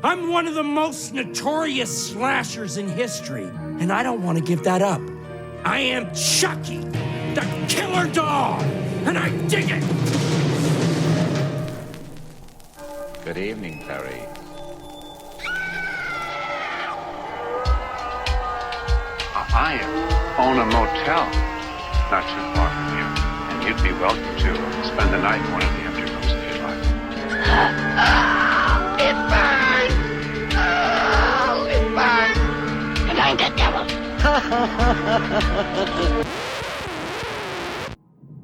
I'm one of the most notorious slashers in history, and I don't want to give that up. I am Chucky, the killer dog, and I dig it! Good evening, Perry. I own a motel not too far from you, and you'd be welcome to spend the night in one of the empty rooms if you'd like. It burns! Oh, it burns! And I'm the devil.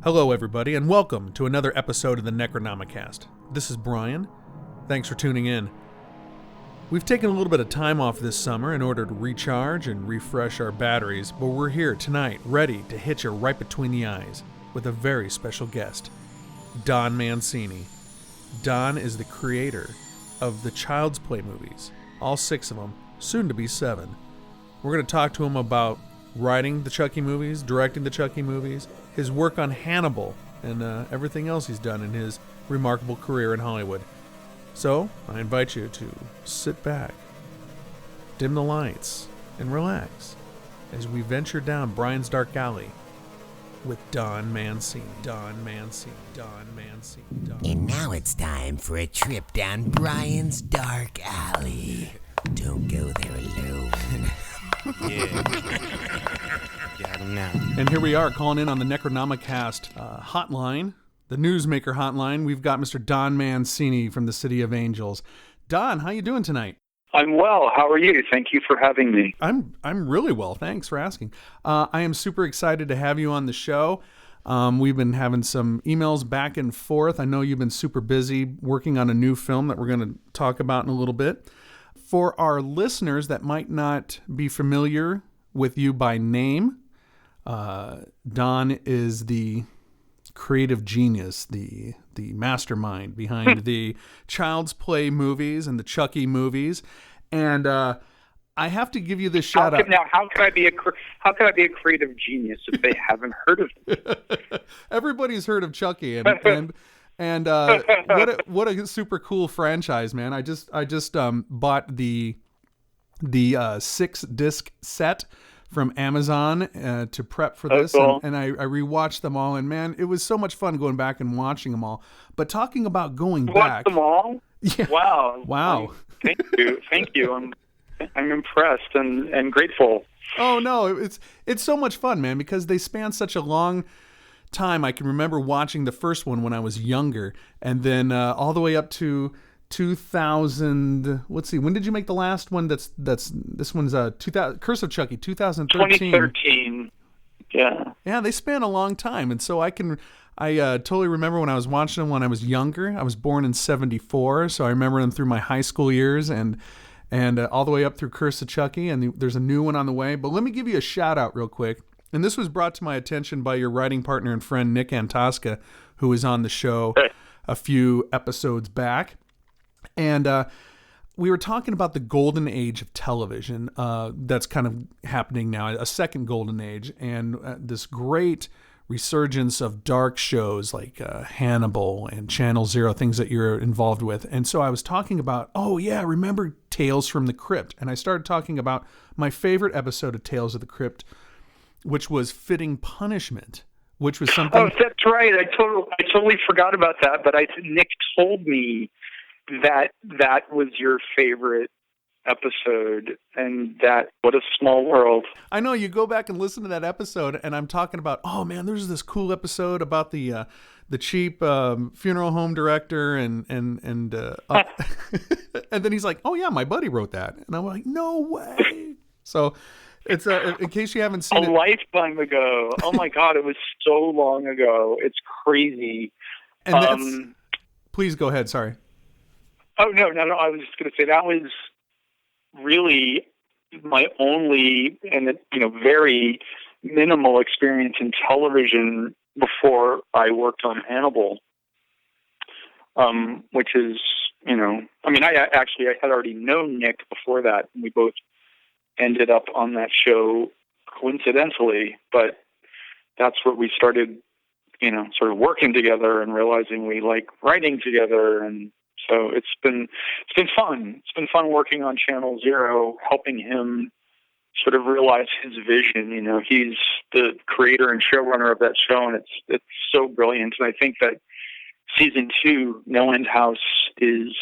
Hello, everybody, and welcome to another episode of the Necronomicast. This is Brian. Thanks for tuning in. We've taken a little bit of time off this summer in order to recharge and refresh our batteries, but we're here tonight, ready to hit you right between the eyes with a very special guest, Don Mancini. Don is the creator of the Child's Play movies, all 6 of them, soon to be 7. We're going to talk to him about writing the Chucky movies, directing the Chucky movies, his work on Hannibal, and everything else he's done in his remarkable career in Hollywood. So, I invite you to sit back, dim the lights, and relax as we venture down Brian's dark alley with Don Mancini. Don Mancini. Don Mancini. And now it's time for a trip down Brian's dark alley. Don't go there alone. Yeah. Got him now. And here we are calling in on the Necronomicast hotline, the Newsmaker hotline. We've got Mr. Don Mancini from the City of Angels. Don, how you doing tonight? I'm well. How are you? Thank you for having me. I'm really well. Thanks for asking. I am super excited to have you on the show. We've been having some emails back and forth. I know you've been super busy working on a new film that we're going to talk about in a little bit. For our listeners that might not be familiar with you by name, Don is the creative genius, the mastermind behind the Child's Play movies and the Chucky movies, and I have to give you this shout out. Now, how can I be a creative genius if they haven't heard of it? Everybody's heard of Chucky, and what a super cool franchise, man! I just bought the 6-disc set from Amazon to prep for this, cool. and I rewatched them all, and man, it was so much fun going back and watching them all. But talking about going back, watch them all? Yeah. Wow. Thank you. I'm impressed and grateful. Oh no, it's so much fun, man, because they span such a long time. I can remember watching the first one when I was younger, and then all the way up to 2000. Let's see, when did you make the last one? This one's 2000 Curse of Chucky, 2013. 2013. Yeah, they span a long time, and so I totally remember when I was watching them when I was younger. I was born in '74, so I remember them through my high school years and all the way up through Curse of Chucky, and there's a new one on the way. But let me give you a shout out real quick. And this was brought to my attention by your writing partner and friend Nick Antosca, who was on the show a few episodes back. And we were talking about the golden age of television that's kind of happening now, a second golden age, and this great resurgence of dark shows like Hannibal and Channel Zero, things that you're involved with. And so I was talking about, remember Tales from the Crypt? And I started talking about my favorite episode of Tales of the Crypt, which was Fitting Punishment, which was something... Oh, that's right. I totally forgot about that, but Nick told me that was your favorite episode, and that, what a small world. I know, you go back and listen to that episode, and I'm talking about, oh man, there's this cool episode about the cheap funeral home director, and and then he's like, oh yeah, my buddy wrote that, and I'm like, no way. So it's in case you haven't seen a lifetime ago. Oh my God, it was so long ago. It's crazy. And please go ahead. Sorry. Oh no. I was just going to say that was really my only and very minimal experience in television before I worked on Hannibal, which is I had already known Nick before that. We both ended up on that show coincidentally, but that's where we started, sort of working together and realizing we like writing together. And So it's been fun. It's been fun working on Channel Zero, helping him sort of realize his vision. You know, he's the creator and showrunner of that show, and it's so brilliant. And I think that season 2, No End House, is,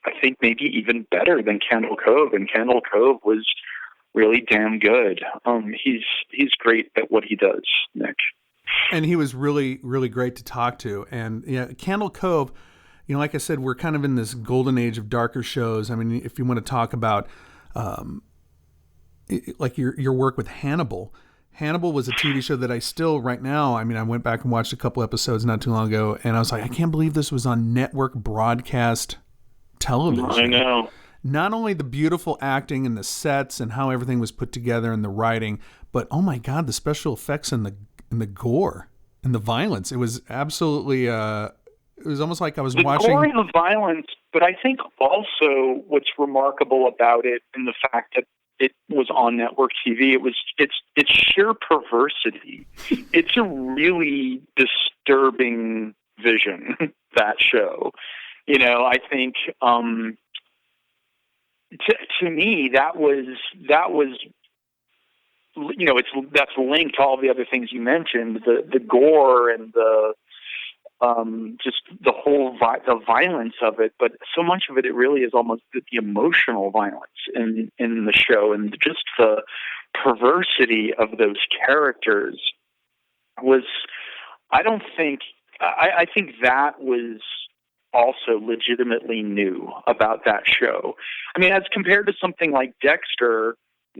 I think, maybe even better than Candle Cove, and Candle Cove was really damn good. He's great at what he does, Nick. And he was really, really great to talk to. And yeah, Candle Cove, you know, like I said, we're kind of in this golden age of darker shows. I mean, if you want to talk about like your work with Hannibal. Hannibal was a TV show that I still, right now, I mean, I went back and watched a couple episodes not too long ago, and I was like, I can't believe this was on network broadcast television. I know. Not only the beautiful acting and the sets and how everything was put together and the writing, but oh my God, the special effects and the gore and the violence. It was absolutely, it was almost like I was watching. The gore and the violence, but I think also what's remarkable about it, and the fact that it was on network TV, it's sheer perversity. It's a really disturbing vision, that show. You know, I think to me that was you know, that's linked to all the other things you mentioned, the gore and the just the whole the violence of it, but so much of it really is almost the emotional violence in the show, and just the perversity of those characters was, I think that was also legitimately new about that show. I mean, as compared to something like Dexter,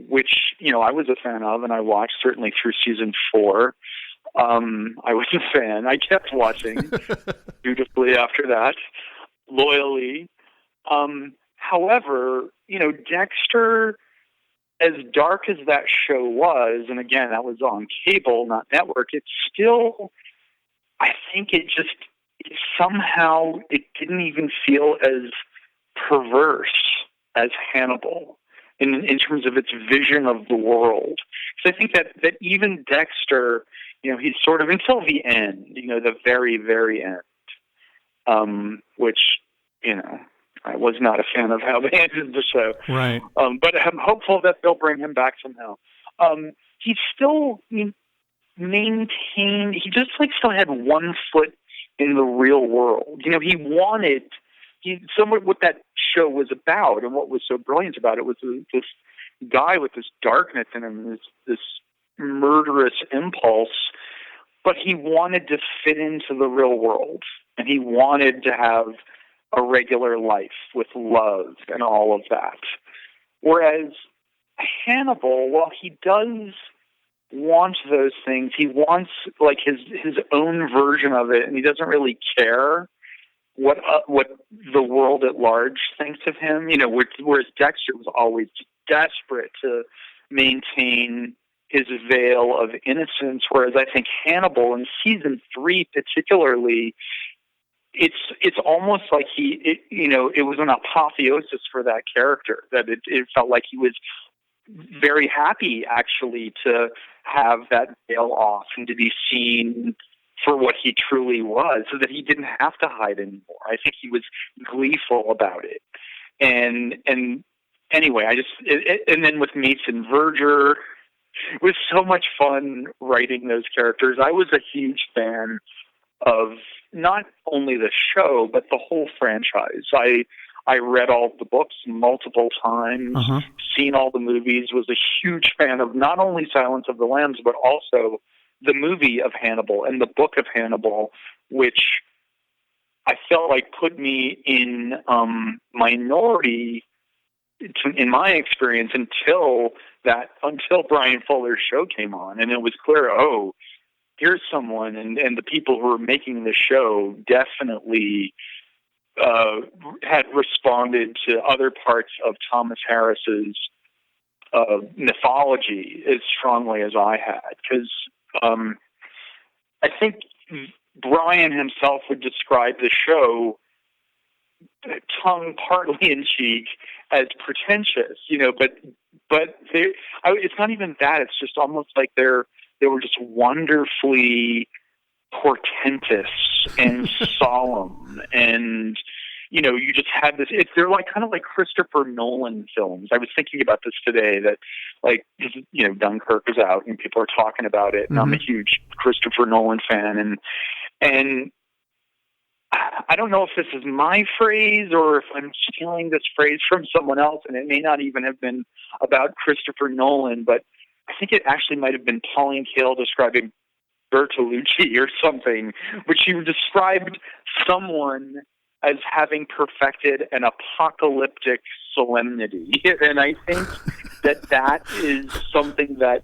which, you know, I was a fan of and I watched certainly through season 4. I was a fan. I kept watching dutifully after that, loyally. However, you know, Dexter, as dark as that show was, and again, that was on cable, not network, it's still, I think it somehow didn't even feel as perverse as Hannibal in terms of its vision of the world. So I think that even Dexter, you know, he's sort of, until the end, you know, the very, very end, which, you know, I was not a fan of how they ended the show. Right. But I'm hopeful that they'll bring him back somehow. He still maintained, he just like still had one foot in the real world. You know, somewhat what that show was about, and what was so brilliant about it was this guy with this darkness in him, this murderous impulse, but he wanted to fit into the real world, and he wanted to have a regular life with love and all of that. Whereas Hannibal, while he does want those things, he wants like his own version of it, and he doesn't really care what the world at large thinks of him. You know, whereas Dexter was always desperate to maintain his veil of innocence, whereas I think Hannibal in season 3 particularly, it's almost like it was an apotheosis for that character, that it felt like he was very happy actually to have that veil off and to be seen for what he truly was, so that he didn't have to hide anymore. I think he was gleeful about it. And anyway, and then with Mason Verger, it was so much fun writing those characters. I was a huge fan of not only the show, but the whole franchise. I read all the books multiple times, seen all the movies, was a huge fan of not only Silence of the Lambs, but also the movie of Hannibal and the book of Hannibal, which I felt like put me in minority in my experience until Brian Fuller's show came on, and it was clear, oh, here's someone, and the people who were making the show definitely had responded to other parts of Thomas Harris's mythology as strongly as I had, because I think Brian himself would describe the show, tongue partly in cheek, as pretentious, you know, but it's not even that. It's just almost like they were just wonderfully portentous and solemn, and you just had this. They're like kind of like Christopher Nolan films. I was thinking about this today. That like Dunkirk is out and people are talking about it, and I'm a huge Christopher Nolan fan, and I don't know if this is my phrase or if I'm stealing this phrase from someone else, and it may not even have been about Christopher Nolan, but I think it actually might have been Pauline Kael describing Bertolucci or something, which she described someone as having perfected an apocalyptic solemnity. And I think that is something that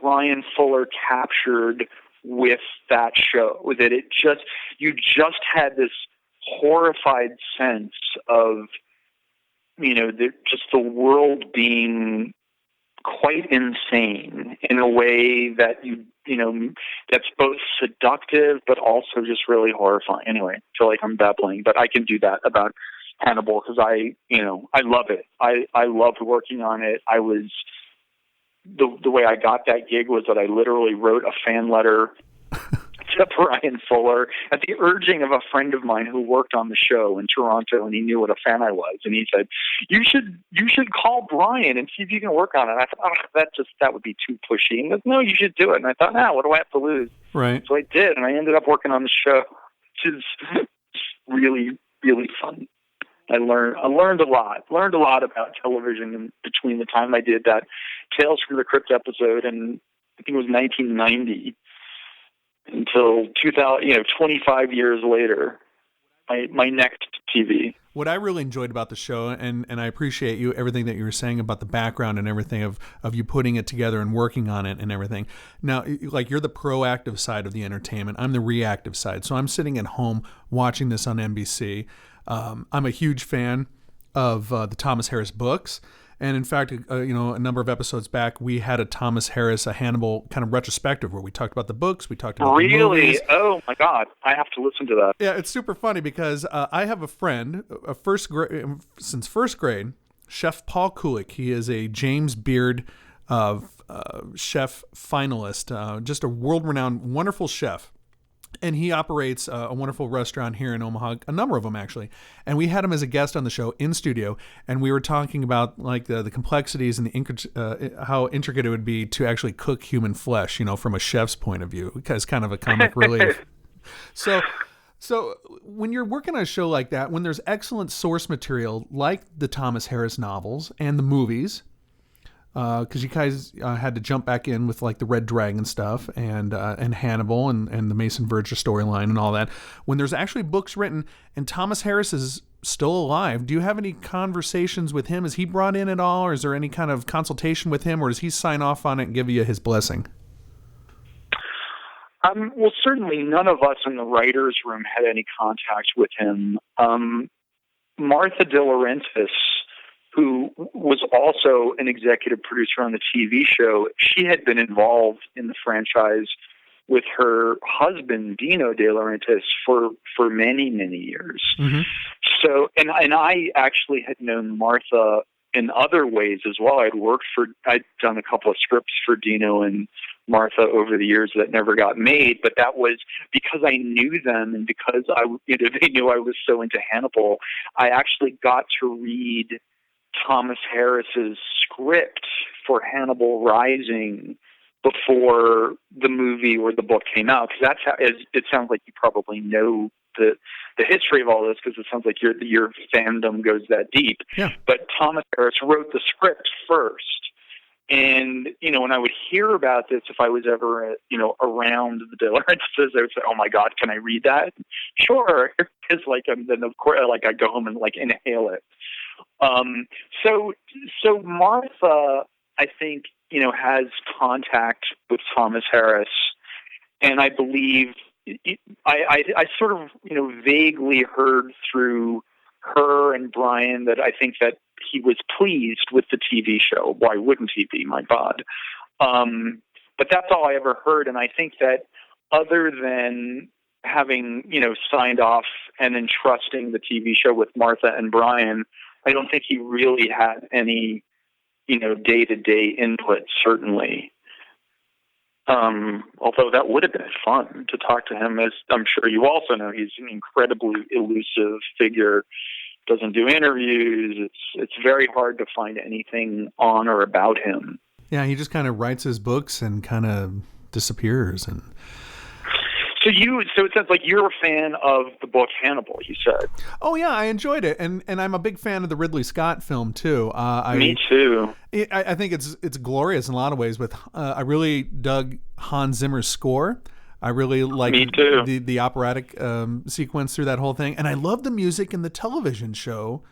Brian Fuller captured with that show, that you just had this horrified sense of, just the world being quite insane in a way that that's both seductive but also just really horrifying. Anyway, I feel like I'm babbling, but I can do that about Hannibal because I love it. I loved working on it. I was the way I got that gig was that I literally wrote a fan letter to Brian Fuller at the urging of a friend of mine who worked on the show in Toronto, and he knew what a fan I was, and he said, "You should call Brian and see if you can work on it." And I thought, that would be too pushy. And he goes, "No, you should do it." And I thought, what do I have to lose? Right. So I did, and I ended up working on the show, which is really, really fun. I learned a lot about television in between the time I did that Tales from the Crypt episode, and I think it was 1990, until 2000, 25 years later, my next TV. What I really enjoyed about the show, and I appreciate everything that you were saying about the background and everything of you putting it together and working on it and everything. Now, like, you're the proactive side of the entertainment. I'm the reactive side. So I'm sitting at home watching this on NBC. I'm a huge fan of the Thomas Harris books. And in fact, a number of episodes back, we had a Thomas Harris, a Hannibal kind of retrospective where we talked about the books, we talked about the movies. Oh my God, I have to listen to that. Yeah, it's super funny because I have a friend, since first grade, Chef Paul Kulik. He is a James Beard chef finalist, just a world-renowned, wonderful chef. And he operates a wonderful restaurant here in Omaha, a number of them actually. And we had him as a guest on the show in studio, and we were talking about like the complexities and how intricate it would be to actually cook human flesh, from a chef's point of view, because kind of a comic relief. So when you're working on a show like that, when there's excellent source material like the Thomas Harris novels and the movies, because you guys had to jump back in with like the Red Dragon stuff and Hannibal and the Mason Verger storyline and all that. When there's actually books written and Thomas Harris is still alive, do you have any conversations with him? Is he brought in at all, or is there any kind of consultation with him, or does he sign off on it and give you his blessing? Well, certainly none of us in the writer's room had any contact with him. Martha De Laurentiis, who was also an executive producer on the TV show, she had been involved in the franchise with her husband, Dino De Laurentiis, for many, many years. Mm-hmm. So, and I actually had known Martha in other ways as well. I'd done a couple of scripts for Dino and Martha over the years that never got made, but that was because I knew them and because they knew I was so into Hannibal. I actually got to read Thomas Harris's script for Hannibal Rising before the movie or the book came out, because that's how it sounds like you probably know the history of all this, because it sounds like your fandom goes that deep. Yeah. But Thomas Harris wrote the script first, and when I would hear about this, if I was ever around the De Laurentiis, I would say, "Oh my God, can I read that?" Sure, because then of course I go home and inhale it. So Martha, I think, has contact with Thomas Harris, and I believe I sort of, vaguely heard through her and Brian that I think that he was pleased with the TV show. Why wouldn't he be? My God. But that's all I ever heard. And I think that other than having, signed off and entrusting the TV show with Martha and Brian, I don't think he really had any, day-to-day input, certainly. Although that would have been fun to talk to him. As I'm sure you also know, he's an incredibly elusive figure. Doesn't do interviews. It's very hard to find anything on or about him. Yeah, he just kind of writes his books and kind of disappears. And so it sounds like you're a fan of the book Hannibal. You said. Oh yeah, I enjoyed it, and I'm a big fan of the Ridley Scott film too. Me too. I think it's glorious in a lot of ways. With I really dug Hans Zimmer's score. I really like the operatic sequence through that whole thing. And I love the music in the television show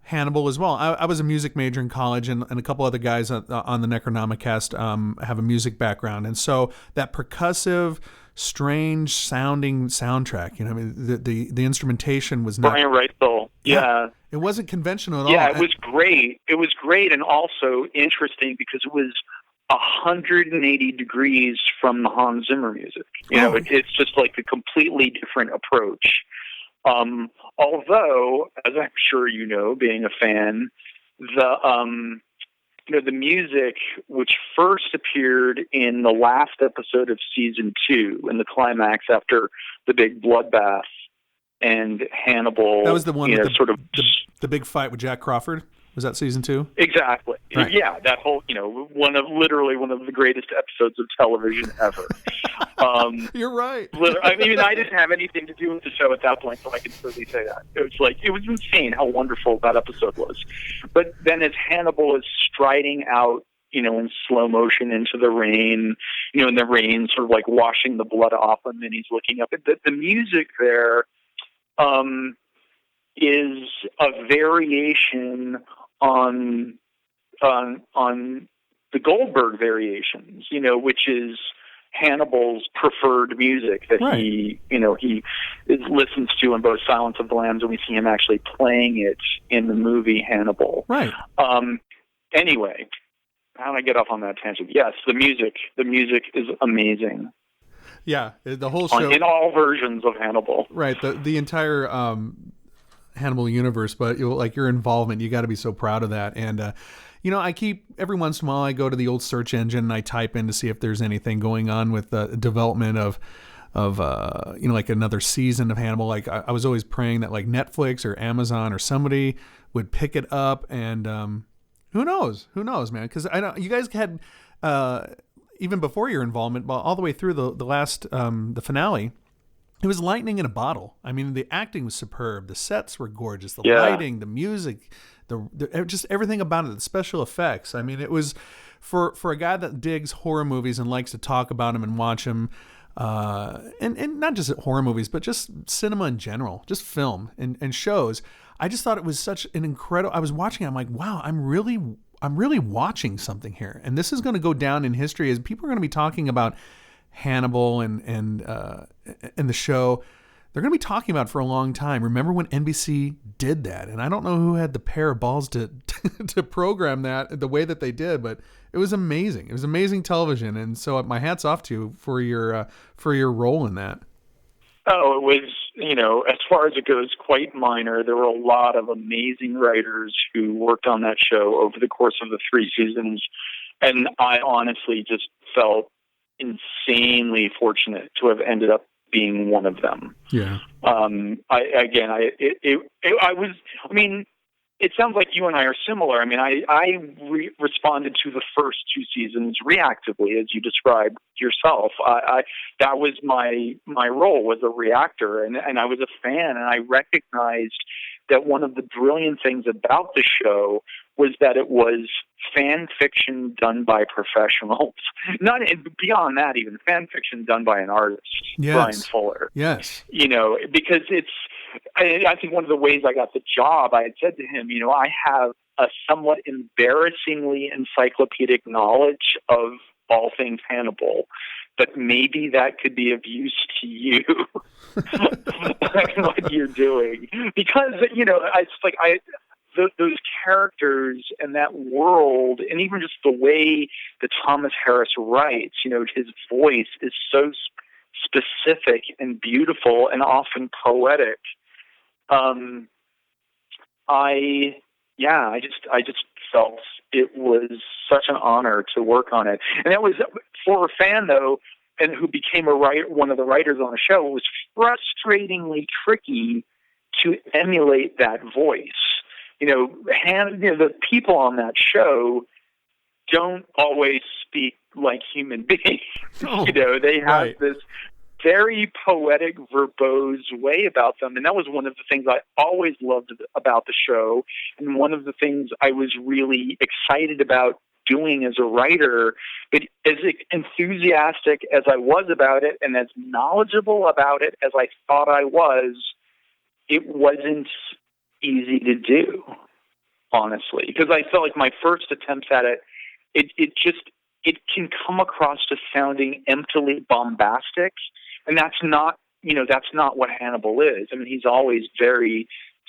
Hannibal as well. I was a music major in college, and a couple other guys on the Necronomicast have a music background. And so that percussive, strange sounding soundtrack, I mean, the instrumentation was not... Brian Reitzel. Yeah. It wasn't conventional at all. Yeah, it was great. It was great and also interesting because it was 180 degrees from the Hans Zimmer music. It's just like a completely different approach. Although, as I'm sure you know, being a fan, the music which first appeared in the last episode of season 2, in the climax after the big bloodbath and Hannibal. That was the one with the big fight with Jack Crawford. Was that season 2? Exactly. Right. Yeah, that whole, one of the greatest episodes of television ever. You're right. I mean, I didn't have anything to do with the show at that point, so I can certainly say that. It was insane how wonderful that episode was. But then as Hannibal is striding out, in slow motion into the rain, and the rain sort of like washing the blood off him, and he's looking up. The music there is a variation on the Goldberg variations, which is Hannibal's preferred music that he listens to in both Silence of the Lambs, and we see him actually playing it in the movie Hannibal. Right. Anyway, how did I get off on that tangent? Yes, the music is amazing. Yeah, the whole show in all versions of Hannibal. Right. The entire Hannibal universe, but your involvement, you got to be so proud of that. And I keep every once in a while I go to the old search engine and I type in to see if there's anything going on with the development of like another season of Hannibal. Like I was always praying that like Netflix or Amazon or somebody would pick it up. And who knows, man? Because I know you guys had even before your involvement, all the way through the last the finale. It was lightning in a bottle. I mean, the acting was superb. The sets were gorgeous. The lighting, the music, the just everything about it. The special effects. I mean, it was for a guy that digs horror movies and likes to talk about them and watch them, and not just horror movies, but just cinema in general, just film and shows. I just thought it was such an incredible. I was watching it, I'm like, wow, I'm really watching something here, and this is going to go down in history as people are going to be talking about Hannibal and the show. They're going to be talking about it for a long time. Remember when NBC did that? And I don't know who had the pair of balls to program that the way that they did, but it was amazing. It was amazing television, and so my hat's off to you for your role in that. Oh, it was, as far as it goes, quite minor. There were a lot of amazing writers who worked on that show over the course of the 3 seasons, and I honestly just felt insanely fortunate to have ended up being one of them. Yeah. It sounds like you and I are similar. I mean, I responded to the first 2 seasons reactively, as you described yourself. That was my role, was a reactor, and I was a fan, and I recognized that one of the brilliant things about the show was that it was fan fiction done by professionals. Not beyond that, even fan fiction done by an artist, yes. Brian Fuller. Yes, because I think one of the ways I got the job, I had said to him, I have a somewhat embarrassingly encyclopedic knowledge of all things Hannibal, but maybe that could be of use to you, what you're doing. Because, it's like those characters and that world, and even just the way that Thomas Harris writes, his voice is so specific and beautiful and often poetic. I just felt it was such an honor to work on it. And that was, for a fan, though, and who became one of the writers on the show, it was frustratingly tricky to emulate that voice. The people on that show don't always speak like human beings. Oh, they have right. this very poetic, verbose way about them. And that was one of the things I always loved about the show. And one of the things I was really excited about doing as a writer. But as enthusiastic as I was about it and as knowledgeable about it as I thought I was, it wasn't easy to do, honestly. Because I felt like my first attempts at it, it can come across as sounding emptily bombastic. And that's not what Hannibal is. I mean, he's always very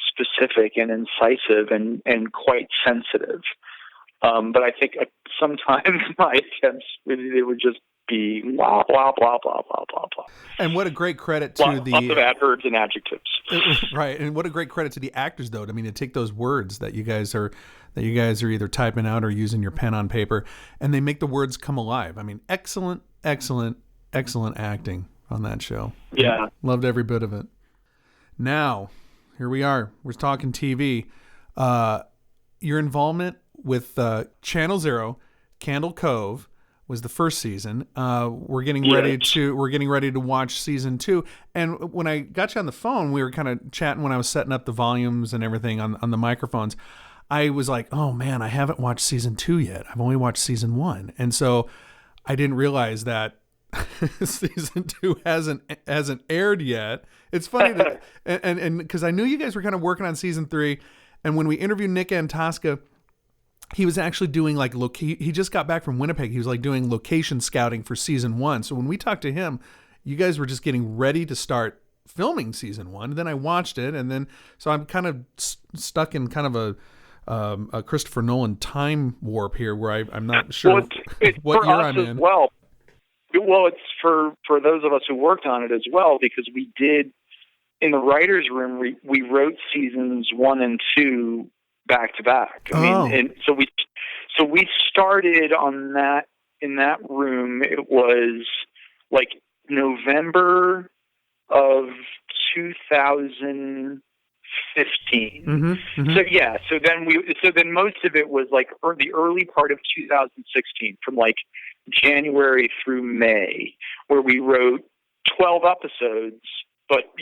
specific and incisive and quite sensitive. But I think sometimes my attempts, they would just be blah, blah, blah, blah, blah, blah, blah. And what a great credit to lots of adverbs and adjectives. Right. And what a great credit to the actors, though. I mean, to take those words that you guys are either typing out or using your pen on paper, and they make the words come alive. I mean, excellent acting on that show. Yeah. Loved every bit of it. Now, here we are. We're talking TV. Your involvement with Channel Zero, Candle Cove, was the first season. We're getting ready to watch season 2. And when I got you on the phone, we were kind of chatting when I was setting up the volumes and everything on the microphones. I was like, oh man, I haven't watched season 2 yet. I've only watched season 1. And so I didn't realize that season 2 hasn't aired yet. It's funny that, and because I knew you guys were kind of working on season 3. And when we interviewed Nick Antosca, he was actually doing he just got back from Winnipeg. He was doing location scouting for season 1. So when we talked to him, you guys were just getting ready to start filming season 1. Then I watched it, and then so I'm kind of stuck in kind of a Christopher Nolan time warp here, where I'm not sure it's what year I'm in. Well, it's for those of us who worked on it as well, because we did in the writers' room. We wrote seasons 1 and 2 back to back. I mean, and so we started on that in that room. It was like November of 2015. Mm-hmm. So then most of it was like the early part of 2016, from like January through May, where we wrote 12 episodes, but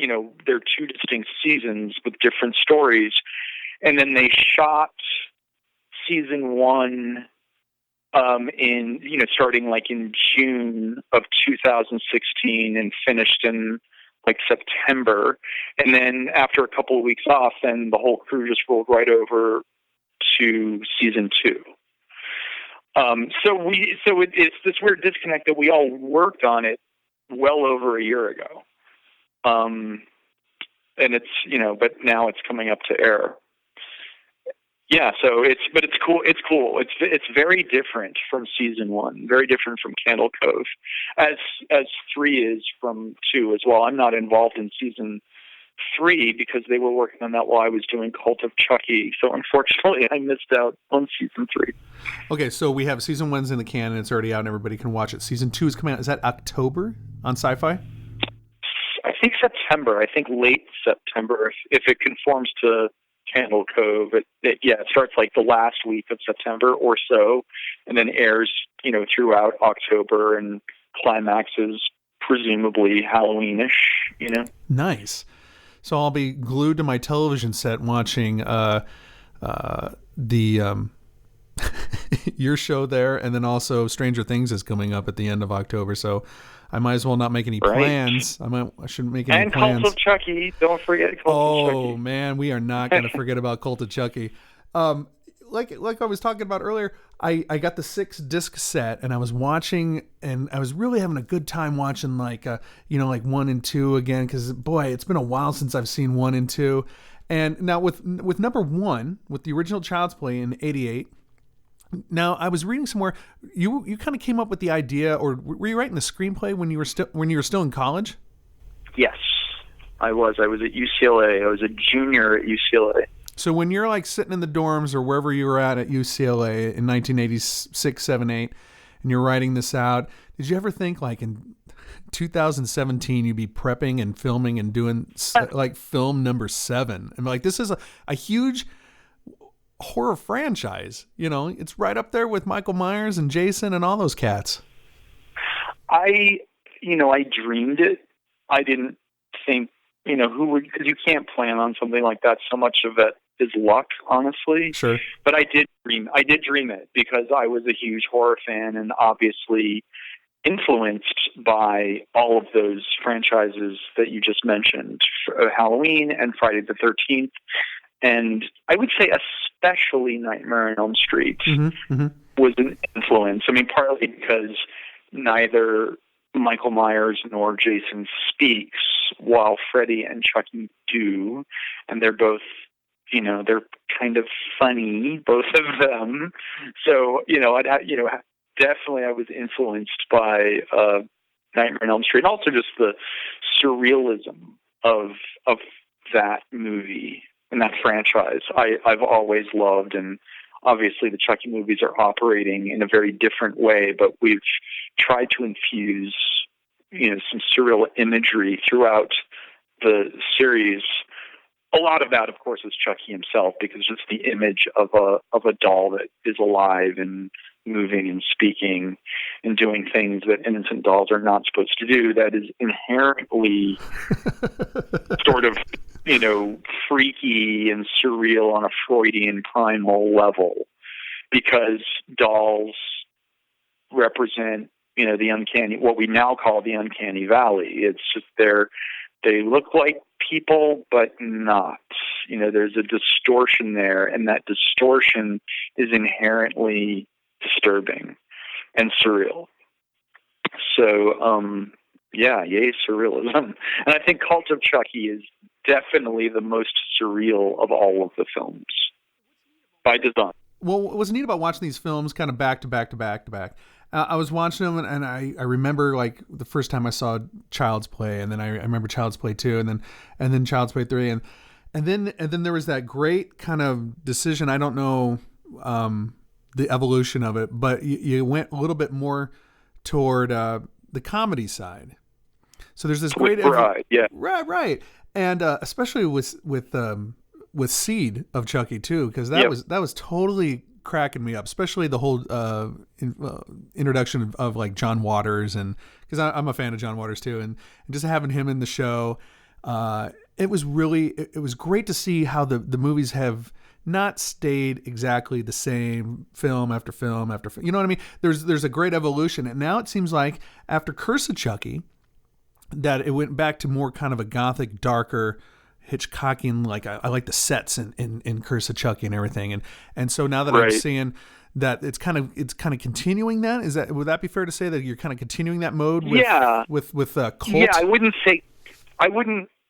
they're 2 distinct seasons with different stories. And then they shot season 1 starting like in June of 2016 and finished in like September. And then after a couple of weeks off, then the whole crew just rolled right over to season 2. So it's this weird disconnect that we all worked on it well over a year ago. And it's, but now it's coming up to air. Yeah, so it's cool. It's cool. It's very different from season 1, very different from Candle Cove, as 3 is from 2 as well. I'm not involved in season 3 because they were working on that while I was doing Cult of Chucky. So unfortunately, I missed out on season 3. Okay, so we have season 1's in the can and it's already out and everybody can watch it. Season 2 is coming out. Is that October on Sci-Fi? I think September. I think late September, if it conforms to Candle Cove. It starts like the last week of September or so, and then airs, throughout October, and climaxes presumably Halloweenish, Nice. So I'll be glued to my television set watching your show there, and then also Stranger Things is coming up at the end of October, so I might as well not make any plans. I shouldn't make any plans. And Cult of Chucky. Don't forget Cult of Chucky. Oh, man, we are not going to forget about Cult of Chucky. Like I was talking about earlier, I got the 6-disc set, and I was watching, and I was really having a good time watching like 1 and 2 again, because, boy, it's been a while since I've seen 1 and 2. And now with number 1, with the original Child's Play in '88, now I was reading somewhere you kind of came up with the idea, or were you writing the screenplay when you were still in college? Yes, I was. I was at UCLA. I was a junior at UCLA. So when you're like sitting in the dorms or wherever you were at UCLA in 1986, 7, 8, and you're writing this out, did you ever think like in 2017 you'd be prepping and filming and doing like film number 7? And like, this is a huge horror franchise, you know, it's right up there with Michael Myers and Jason and all those cats. I dreamed it. I didn't think, because you can't plan on something like that. So much of it is luck, honestly. Sure. But I did dream it because I was a huge horror fan and obviously influenced by all of those franchises that you just mentioned, Halloween and Friday the 13th. And I would say especially Nightmare on Elm Street was an influence. I mean, partly because neither Michael Myers nor Jason speaks, while Freddy and Chucky do. And they're both, they're kind of funny, both of them. So, definitely I was influenced by Nightmare on Elm Street. And also just the surrealism of that movie and that franchise. I've always loved, and obviously the Chucky movies are operating in a very different way, but we've tried to infuse, some surreal imagery throughout the series. A lot of that, of course, is Chucky himself, because it's the image of a doll that is alive and moving and speaking and doing things that innocent dolls are not supposed to do. That is inherently sort of, freaky and surreal on a Freudian primal level, because dolls represent, the uncanny, what we now call the uncanny valley. It's just they look like people, but not. There's a distortion there, and that distortion is inherently disturbing and surreal. So, yay surrealism. And I think Cult of Chucky is definitely the most surreal of all of the films by design. Well, what was neat about watching these films kind of back to back to back to back, I was watching them and I remember like the first time I saw Child's Play, and then I remember Child's Play 2, and then Child's Play 3, and then there was that great kind of decision. I don't know the evolution of it, but you went a little bit more toward the comedy side. So there's this great right, and especially with Seed of Chucky too, because that was totally cracking me up, especially the whole introduction of like John Waters, and because I'm a fan of John Waters too, and just having him in the show, it was great to see how the movies have not stayed exactly the same film after film after film. You know what I mean? There's a great evolution, and now it seems like after Curse of Chucky that it went back to more kind of a gothic, darker, Hitchcockian, like I like the sets in Curse of Chucky and everything, and so now that I'm seeing that it's kind of continuing that, would that be fair to say that you're kind of continuing that mode with Cult? Yeah,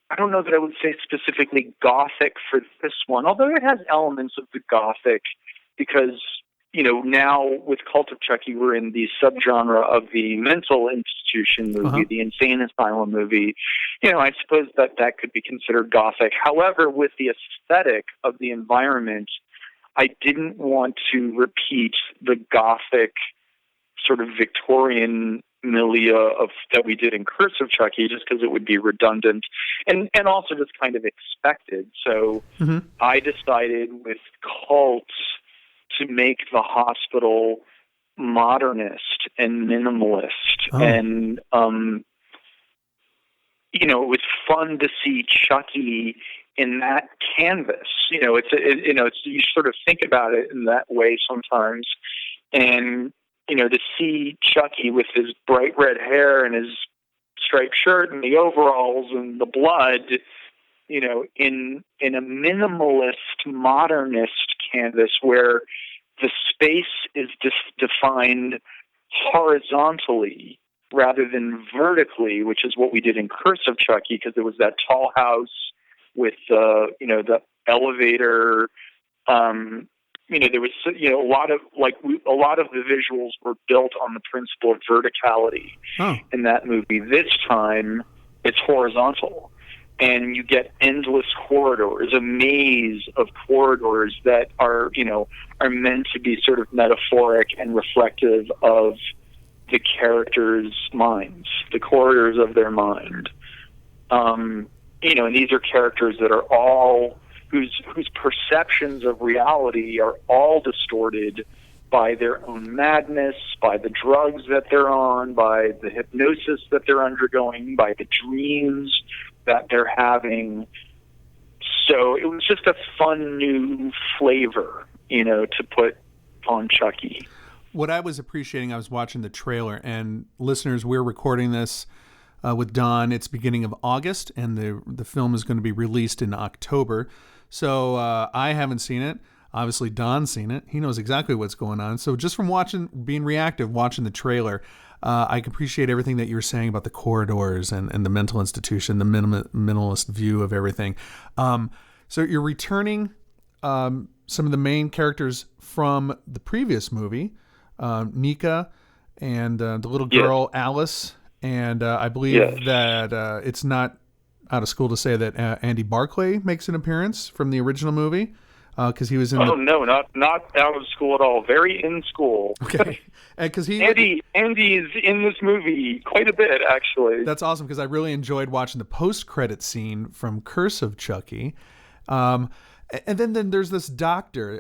I don't know that I would say specifically gothic for this one, although it has elements of the gothic, because now with Cult of Chucky, we're in the subgenre of the mental institution movie, the insane asylum movie. I suppose that could be considered gothic. However, with the aesthetic of the environment, I didn't want to repeat the gothic sort of Victorian milieu that we did in Curse of Chucky, just because it would be redundant and also just kind of expected. So I decided with Cult to make the hospital modernist and minimalist. And, it was fun to see Chucky in that canvas. You sort of think about it in that way sometimes. And, to see Chucky with his bright red hair and his striped shirt and the overalls and the blood, in a minimalist, modernist canvas where the space is defined horizontally rather than vertically, which is what we did in Curse of Chucky, because there was that tall house with the elevator. There was a lot of the visuals were built on the principle of verticality in that movie. This time, it's horizontal. and you get endless corridors, a maze of corridors that are meant to be sort of metaphoric and reflective of the characters' minds, the corridors of their mind. And these are characters that are all whose perceptions of reality are all distorted by their own madness, by the drugs that they're on, by the hypnosis that they're undergoing, by the dreams that they're having. So it was just a fun new flavor, to put on Chucky. What I was appreciating, I was watching the trailer, and listeners, we're recording this with Don. It's beginning of August, and the film is going to be released in October. So I haven't seen it. Obviously, Don's seen it. He knows exactly what's going on. So just from being reactive, watching the trailer, I can appreciate everything that you were saying about the corridors and the mental institution, the minimalist view of everything. So you're returning some of the main characters from the previous movie, Nika and the little girl, Alice. And I believe that it's not out of school to say that Andy Barclay makes an appearance from the original movie. Because he was in. No, not out of school at all. Very in school. Okay, because Andy is in this movie quite a bit, actually. That's awesome because I really enjoyed watching the post-credit scene from Curse of Chucky, and then there's this doctor,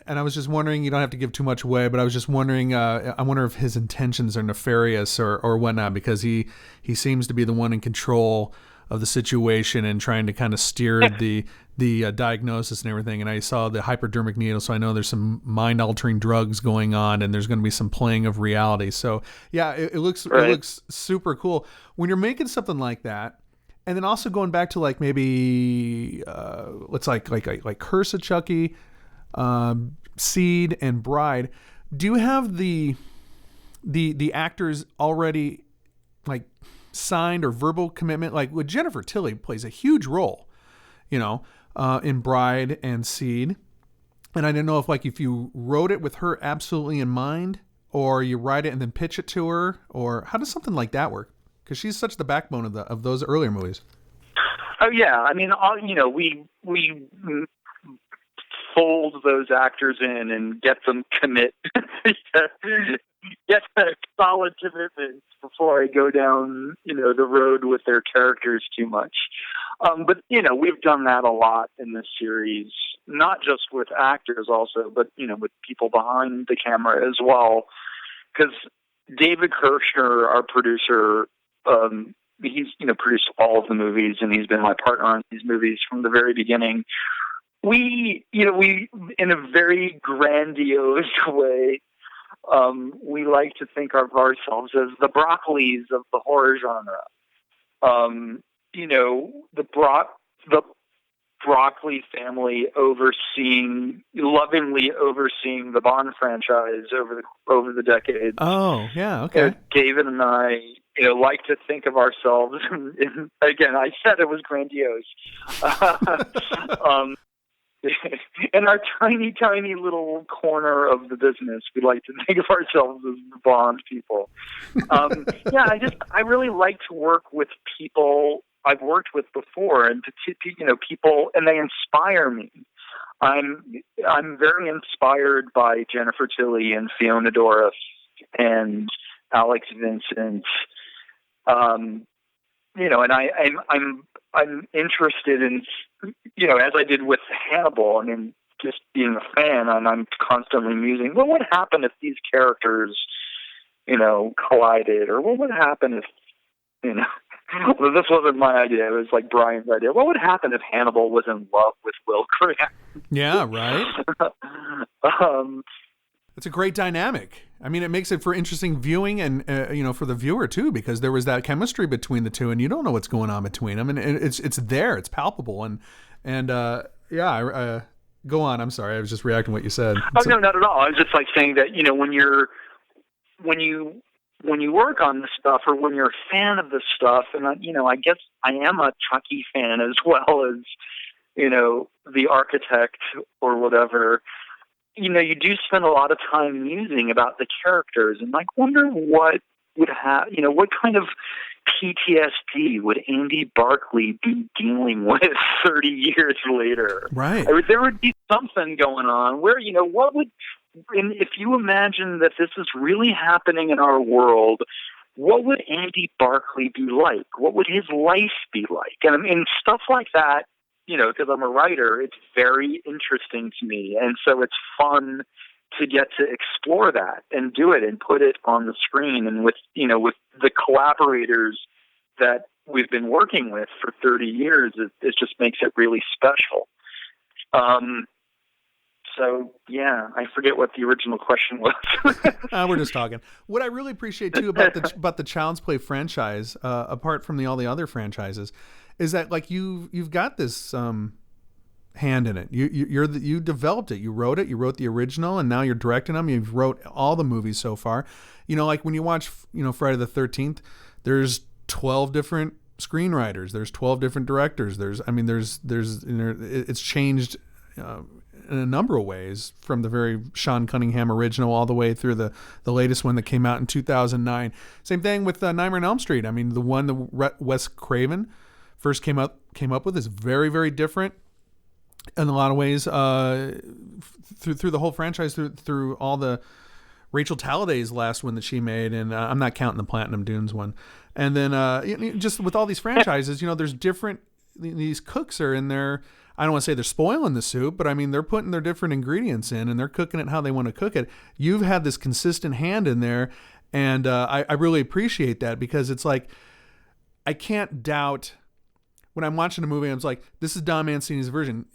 and I was just wondering. You don't have to give too much away, but I was just wondering. I wonder if his intentions are nefarious or whatnot, because he seems to be the one in control of the situation and trying to kind of steer the diagnosis and everything. And I saw the hypodermic needle, so I know there's some mind-altering drugs going on, and there's going to be some playing of reality. So yeah, it looks super cool when you're making something like that. And then also going back to like maybe let's like Curse of Chucky, Seed, and Bride. Do you have the actors already like signed or verbal commitment? Like with Jennifer Tilly plays a huge role, in Bride and Seed. And I didn't know if you wrote it with her absolutely in mind, or you write it and then pitch it to her, or how does something like that work? Because she's such the backbone of those earlier movies. Oh yeah, I mean, we fold those actors in and get them get solid commitments before I go down, the road with their characters too much. But we've done that a lot in this series, not just with actors also, but with people behind the camera as well. Because David Kirshner, our producer, he's produced all of the movies, and he's been my partner on these movies from the very beginning. We in a very grandiose way, we like to think of ourselves as the Broccolis of the horror genre. The Broccoli family lovingly overseeing the Bond franchise over the decades. Oh, yeah, okay. David and I, like to think of ourselves, and again, I said it was grandiose. In our tiny, tiny little corner of the business, we like to think of ourselves as the Bond people. I really like to work with people I've worked with before, and people, and they inspire me. I'm very inspired by Jennifer Tilly and Fiona Dourif and Alex Vincent. And I'm interested in, as I did with Hannibal, I mean, just being a fan, and I'm constantly musing, what would happen if these characters, collided? Or what would happen if, well, this wasn't my idea, it was like Brian's idea. What would happen if Hannibal was in love with Will Graham? Yeah, right? It's a great dynamic. I mean, it makes it for interesting viewing and, for the viewer too, because there was that chemistry between the two, and you don't know what's going on between them. And it's there, it's palpable. Go on. I'm sorry. I was just reacting to what you said. No, not at all. I was just saying that, when you work on this stuff, or when you're a fan of this stuff, and I guess I am a Chucky fan as well as, the architect or whatever, you do spend a lot of time musing about the characters and wonder what would what kind of PTSD would Andy Barclay be dealing with 30 years later? Right. There would be something going on where, what would, and if you imagine that this is really happening in our world, what would Andy Barclay be like? What would his life be like? And stuff like that, because I'm a writer, it's very interesting to me. And so it's fun to get to explore that and do it and put it on the screen. And with the collaborators that we've been working with for 30 years, it just makes it really special. So, yeah, I forget what the original question was. We're just talking. What I really appreciate, too, about the Child's Play franchise, apart from all the other franchises, is that, like, you've got this hand in it. You developed it. You wrote it. You wrote the original, and now you're directing them. You've wrote all the movies so far. Like when you watch, Friday the 13th, there's 12 different screenwriters. There's 12 different directors. It's changed in a number of ways, from the very Sean Cunningham original all the way through the latest one that came out in 2009. Same thing with Nightmare on Elm Street. I mean, the one that Wes Craven first came up with is very, very different in a lot of ways, through the whole franchise, through all the Rachel Talladay's last one that she made, and I'm not counting the Platinum Dunes one. And then just with all these franchises, there's different. These cooks are in there. I don't want to say they're spoiling the soup, but I mean, they're putting their different ingredients in, and they're cooking it how they want to cook it. You've had this consistent hand in there, and I really appreciate that, because it's like, I can't doubt when I'm watching a movie, I'm like, this is Don Mancini's version.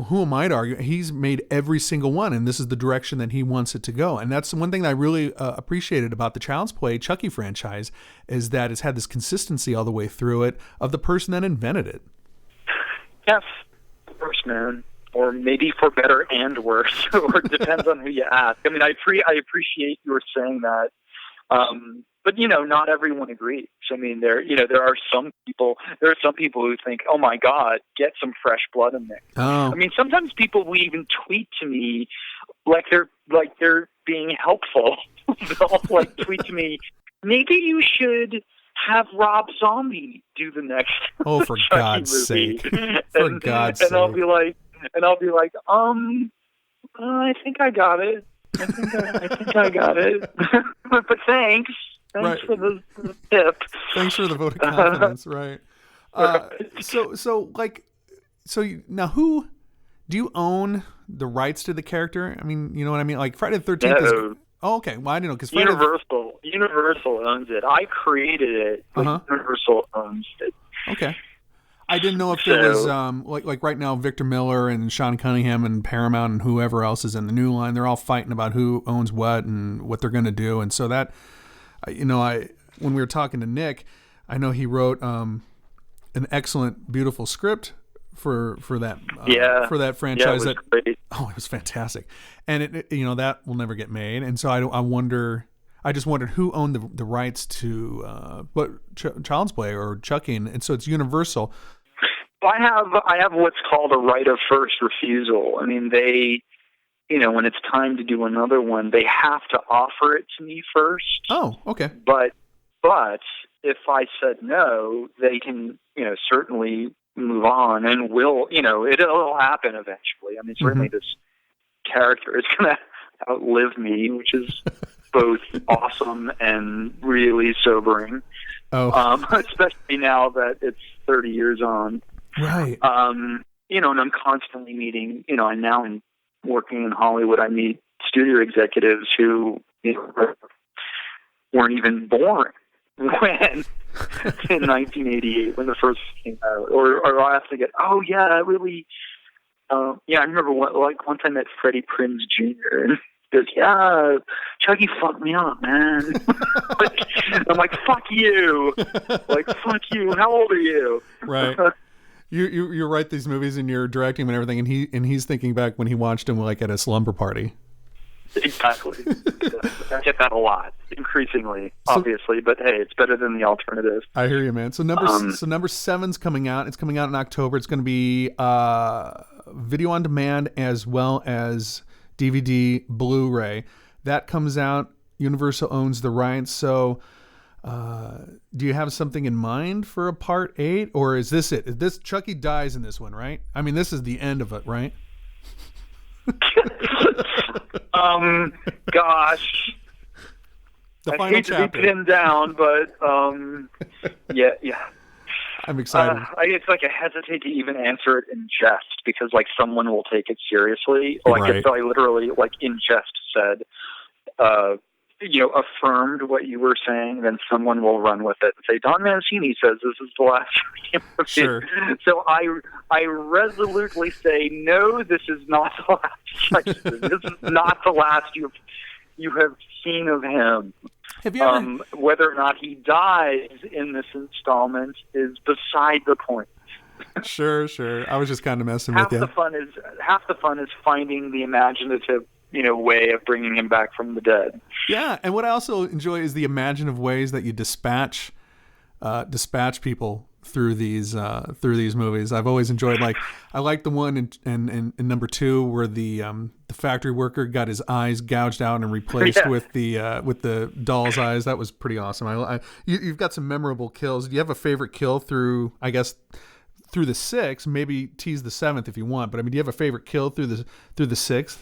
Who am I to argue? He's made every single one, and this is the direction that he wants it to go. And that's one thing that I really appreciated about the Child's Play Chucky franchise, is that it's had this consistency all the way through it of the person that invented it. Yes. Worse, man, or maybe for better and worse, or it depends on who you ask. I mean, I appreciate your saying that, but not everyone agrees. I mean, there are some people who think, oh my God, get some fresh blood in there. Oh. I mean, sometimes people will even tweet to me like they're being helpful. They'll tweet to me, maybe you should have Rob Zombie do the next. Oh, for God's sake! For God's sake! And I'll be like, I think I got it. I think I got it. but thanks right. for the tip. Thanks for the vote of confidence. Right. Now, who do you own the rights to the character? I mean, you know what I mean? Like Friday the 13th is. Oh, okay. Well, I didn't know, because Universal owns it. I created it, but Universal owns it. Okay. I didn't know if there was like right now, Victor Miller and Sean Cunningham and Paramount and whoever else is in the new line. They're all fighting about who owns what and what they're going to do. And so that, when we were talking to Nick, I know he wrote an excellent, beautiful script for that franchise. Yeah, it was great. Oh, it was fantastic. And it that will never get made. And so I just wondered who owned the rights to Child's Play or Chucky, and so it's Universal. I have what's called a right of first refusal. I mean, they, when it's time to do another one, they have to offer it to me first. Oh, okay. But if I said no, they can, certainly move on, and it'll happen eventually. I mean, certainly this character is going to outlive me, which is both awesome and really sobering. Oh, especially now that it's 30 years on. Right. And I'm constantly meeting, I'm now working in Hollywood. I meet studio executives who, weren't even born when in 1988 when the first came out, or I'll have to get, oh yeah, really, I remember one time I met Freddie Prinze Jr. and he goes, yeah, Chucky fucked me up, man. I'm like, fuck you, fuck you. How old are you? Right. You write these movies and you're directing them and everything, and he's thinking back when he watched them at a slumber party. Exactly. I get that a lot, increasingly, obviously, but hey, it's better than the alternative. I hear you, man. So number 7's coming out. It's coming out in October. It's going to be video on demand as well as DVD, Blu-ray. That comes out. Universal owns the rights. So Do you have something in mind for a part 8, or is this it? Is this Chucky dies in this one, right? I mean, this is the end of it, right? Gosh. The I final hate chapter. to be pinned down, but yeah. I'm excited. It's like I hesitate to even answer it in jest because like someone will take it seriously. Like Right. if I literally like in jest said, affirmed what you were saying, then someone will run with it and say, Don Mancini says this is the last movie. Sure. So I resolutely say, no, this is not the last. This is not the last you have seen of him. Have you ever... Whether or not he dies in this installment is beside the point. Sure. I was just kind of messing with you. Half the fun is finding the imaginative, way of bringing him back from the dead. Yeah, and what I also enjoy is the imaginative ways that you dispatch people through these movies. I've always enjoyed, like, I like the one in number 2 where the factory worker got his eyes gouged out and replaced with the doll's eyes. That was pretty awesome. You've got some memorable kills. Do you have a favorite kill through the 6th? Maybe tease the 7th if you want, but I mean, do you have a favorite kill through the 6th?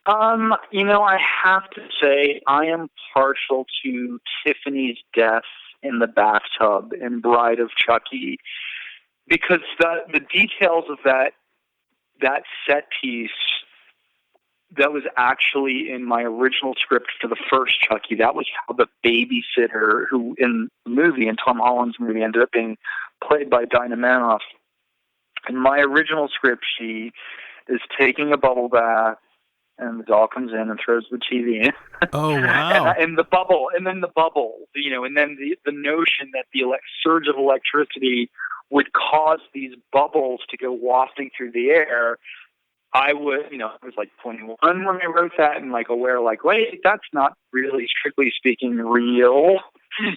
I have to say I am partial to Tiffany's death in the bathtub in Bride of Chucky because the details of that set piece that was actually in my original script for the first Chucky. That was how the babysitter who in the movie, in Tom Holland's movie, ended up being played by Dinah Manoff. In my original script, she is taking a bubble bath, and the doll comes in and throws the TV in. Oh, wow. and the bubble, and then the notion that the surge of electricity would cause these bubbles to go wafting through the air. I was like 21 when I wrote that and like aware, like, wait, that's not really, strictly speaking, real.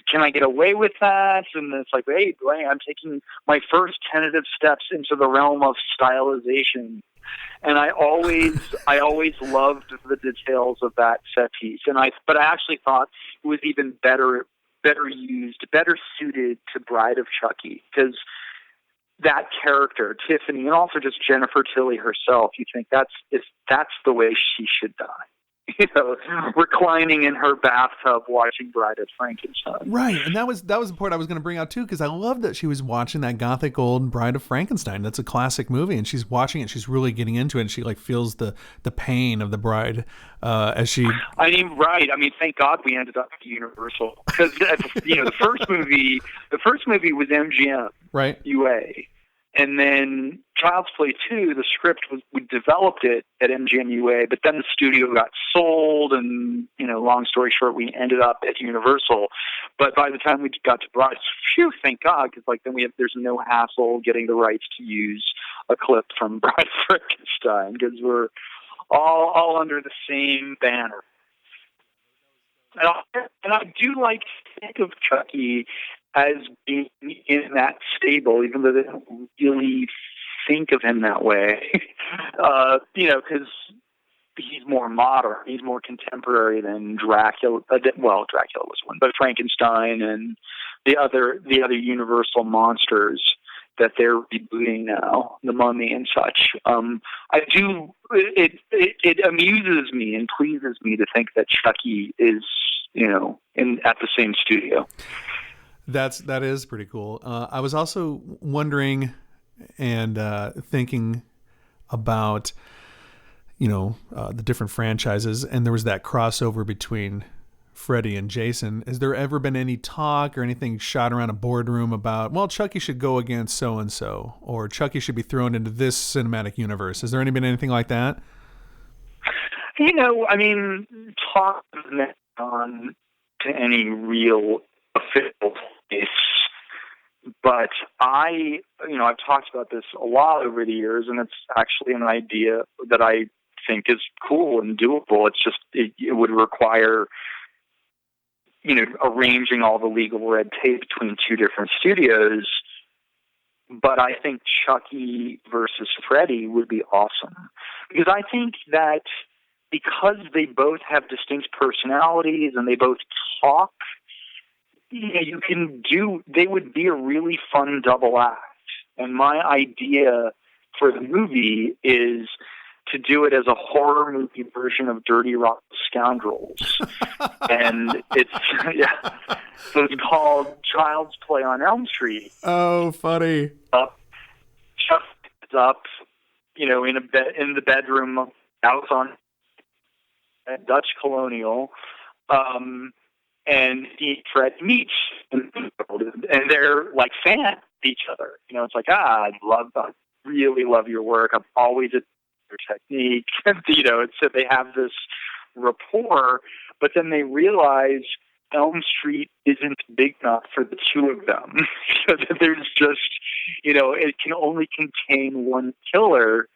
Can I get away with that? And it's like, wait, I'm taking my first tentative steps into the realm of stylization. And I always loved the details of that set piece. But I actually thought it was even better used, better suited to Bride of Chucky, because that character, Tiffany, and also just Jennifer Tilly herself, you think that's the way she should die. Reclining in her bathtub watching Bride of Frankenstein. Right, and that was the part I was going to bring out too, because I love that she was watching that gothic old Bride of Frankenstein. That's a classic movie, and she's watching it. She's really getting into it, and she like feels the pain of the bride as she. I mean, right. I mean, thank God we ended up at Universal, because the first movie was MGM, right? UA. And then Child's Play 2, the script we developed it at MGM UA, but then the studio got sold, and long story short, we ended up at Universal. But by the time we got to Bride, thank God, because then there's no hassle getting the rights to use a clip from Bride of Frankenstein, because we're all under the same banner. And I do like to think of Chucky as being in that stable, even though they don't really think of him that way. Because he's more modern, he's more contemporary than Dracula. Well, Dracula was one, but Frankenstein and the other Universal monsters that they're rebooting now, the Mummy and such. It amuses me and pleases me to think that Chucky is, at the same studio. That is pretty cool. I was also wondering and thinking about, the different franchises, and there was that crossover between Freddy and Jason. Has there ever been any talk or anything shot around a boardroom about, well, Chucky should go against so-and-so, or Chucky should be thrown into this cinematic universe? Has there been anything like that? Talk isn't on to any real official place, but I've talked about this a lot over the years, and it's actually an idea that I think is cool and doable. It's just it would require arranging all the legal red tape between two different studios. But I think Chucky versus Freddy would be awesome, because I think that because they both have distinct personalities and they both talk, they would be a really fun double act. And my idea for the movie is to do it as a horror movie version of Dirty Rotten Scoundrels. And it's called Child's Play on Elm Street. Oh, funny. Chuck is up, in the bedroom out on a Dutch Colonial, and Fred meets, and they're like fans of each other. It's like, I really love your work. I'm always at your technique. And so they have this rapport, but then they realize Elm Street isn't big enough for the two of them. So that there's just, it can only contain one killer.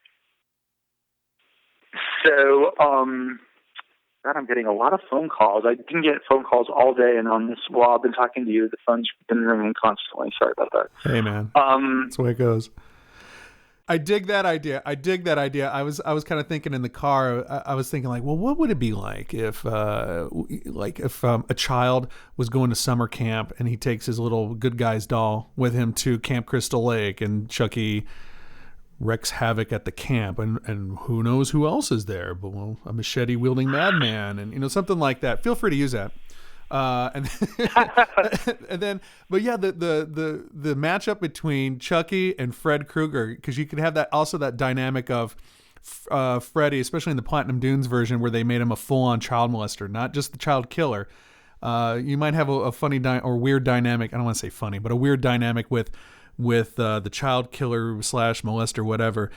So, God, I'm getting a lot of phone calls. I didn't get phone calls all day, and on this, while I've been talking to you, the phone's been ringing constantly. Sorry about that. Hey, man. That's the way it goes. I dig that idea. I was kind of thinking in the car. I was thinking, like, well, what would it be like if a child was going to summer camp and he takes his little good guy's doll with him to Camp Crystal Lake, and Chucky wreaks havoc at the camp, and who knows who else is there? But a machete wielding madman, and something like that. Feel free to use that. And then, but yeah, the matchup between Chucky and Fred Krueger, because you could have that dynamic of Freddy, especially in the Platinum Dunes version, where they made him a full-on child molester, not just the child killer. You might have a funny or weird dynamic. I don't want to say funny, but a weird dynamic with the child killer / molester, whatever,